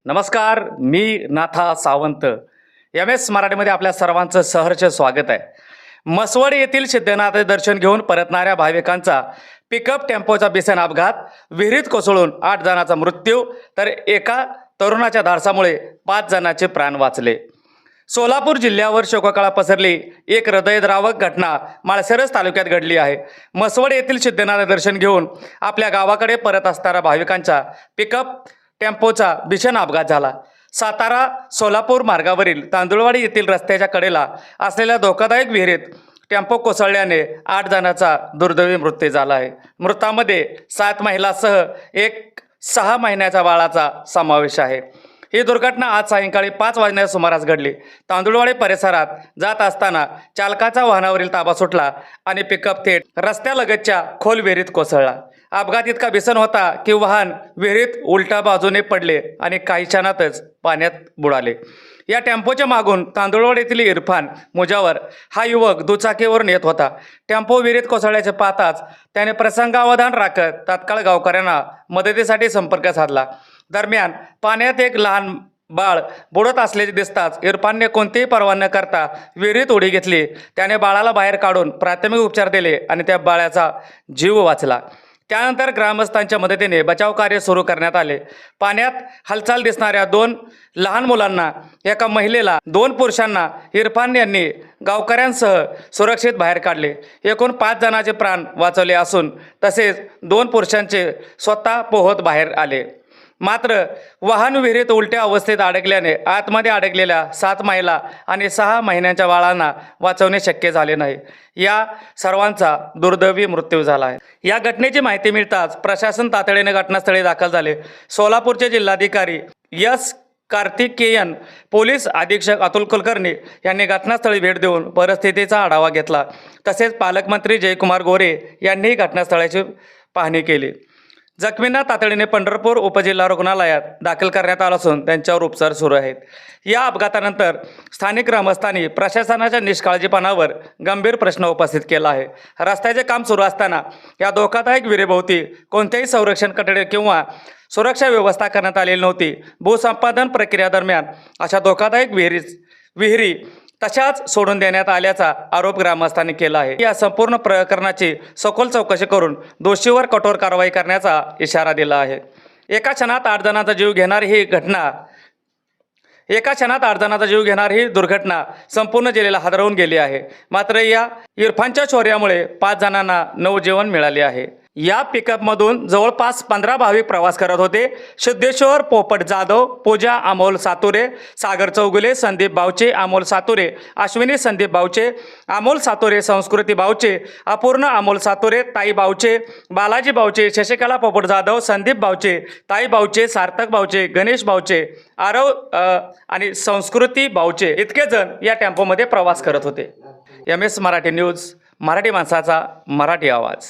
नमस्कार, मी नाथा सावंत. MS मराठीमध्ये आपल्या सर्वांचं सहर्ष स्वागत आहे. मसवड येथील सिद्धनाथ दर्शन घेऊन परतणाऱ्या भाविकांचा पिकअप टेम्पोचा भीषण अपघात, विहिरीत कोसळून 8 जणांचा मृत्यू तर एका तरुणाच्या धाडसामुळे 5 जणांचे प्राण वाचले. सोलापूर जिल्ह्यावर शोककळा पसरली. एक हृदयद्रावक घटना माळशिरस तालुक्यात घडली आहे. मसवड येथील सिद्धनाथ दर्शन घेऊन आपल्या गावाकडे परत असणाऱ्या भाविकांचा पिकअप टेम्पोचा भीषण अपघात झाला. सातारा सोलापूर मार्गावरील तांदुळवाडी येथील रस्त्याच्या कडेला असलेल्या धोकादायक विहिरीत टेम्पो कोसळल्याने 8 जणांचा दुर्दैवी मृत्यू झाला आहे. मृतांमध्ये 7 महिलांसह एक 6 महिन्याच्या बाळाचा समावेश आहे. ही दुर्घटना आज सायंकाळी 5 वाजण्याच्या सुमारास घडली. तांदुळवाडी परिसरात जात असताना चालकाचा वाहनावरील ताबा सुटला आणि पिकअप थेट रस्त्यालगतच्या खोल विहिरीत कोसळला. अपघात इतका भीषण होता की वाहन विहिरीत उलट्या बाजूने पडले आणि काही क्षणातच पाण्यात बुडाले. या टेम्पोच्या मागून तांदुळवाडी येथील इरफान मुजावर हा युवक दुचाकीवरून येत होता. टेम्पो विहिरीत कोसळल्याचे पाहताच त्याने प्रसंगावधान राखत तात्काळ गावकऱ्यांना मदतीसाठी संपर्क साधला. दरम्यान पाण्यात एक लहान बाळ बुडत असल्याचे दिसताच इरफानने कोणतीही पर्वा न करता विहिरीत उडी घेतली. त्याने बाळाला बाहेर काढून प्राथमिक उपचार दिले आणि त्या बाळाचा जीव वाचला. त्यानंतर ग्रामस्थांच्या मदतीने बचाव कार्य सुरू करण्यात आले. पाण्यात हालचाल दिसणाऱ्या 2 लहान मुलांना, एका महिलेला, 2 पुरुषांना इरफान यांनी गावकऱ्यांसह सुरक्षित बाहेर काढले. एकूण 5 जणांचे प्राण वाचवले असून तसेच 2 पुरुषांचे स्वतः पोहत बाहेर आले. मात्र वाहन विहिरीत उलट्या अवस्थेत अडकल्याने आतमध्ये अडकलेल्या 7 महिला आणि 6 महिन्यांच्या बाळांना वाचवणे शक्य झाले नाही. या सर्वांचा दुर्दैवी मृत्यू झाला आहे. या घटनेची माहिती मिळताच प्रशासन तातडीने घटनास्थळी दाखल झाले. सोलापूरचे जिल्हाधिकारी S. कार्तिकेयन, पोलीस अधीक्षक अतुल कुलकर्णी यांनी घटनास्थळी भेट देऊन परिस्थितीचा आढावा घेतला. तसेच पालकमंत्री जयकुमार गोरे यांनीही घटनास्थळाची पाहणी केली. जखमींना तातडीने पंढरपूर उपजिल्हा रुग्णालयात दाखल करण्यात आलं असून त्यांच्यावर उपचार सुरू आहेत. या अपघातानंतर स्थानिक ग्रामस्थांनी प्रशासनाच्या निष्काळजीपणावर गंभीर प्रश्न उपस्थित केला आहे. रस्त्याचे काम सुरू असताना या धोकादायक विहिरीभोवती कोणत्याही संरक्षण कठडे किंवा सुरक्षा व्यवस्था करण्यात आलेली नव्हती. भूसंपादन प्रक्रियेदरम्यान अशा धोकादायक विहिरी तशाच सोडून देण्यात आल्याचा आरोप ग्रामस्थांनी केला आहे. या संपूर्ण प्रकरणाची सखोल चौकशी करून दोषीवर कठोर कारवाई करण्याचा इशारा दिला आहे. एका क्षणात 8 जणांचा जीव घेणारी ही दुर्घटना संपूर्ण जिल्ह्याला हादरवून गेली आहे. मात्र या इरफानच्या शौर्यामुळे 5 जणांना नवजीवन मिळाले आहे. या पिकअपमधून जवळपास 15 भाविक प्रवास करत होते. सिद्धेश्वर पोपट जाधव, पूजा अमोल सातुरे, सागर चौगुले, संदीप बावचे, अमोल सातुरे, अश्विनी संदीप बावचे, अमोल सातुरे, संस्कृती बावचे, अपूर्ण अमोल सातुरे, ताई बावचे, बालाजी बावचे, शशिकला पोपट जाधव, संदीप बावचे, ताई बावचे, सार्थक बावचे, गणेश बावचे, आरव आणि संस्कृती बावचे इतके जण या टेम्पोमध्ये प्रवास करत होते. MS मराठी न्यूज, मराठी माणसाचा मराठी आवाज.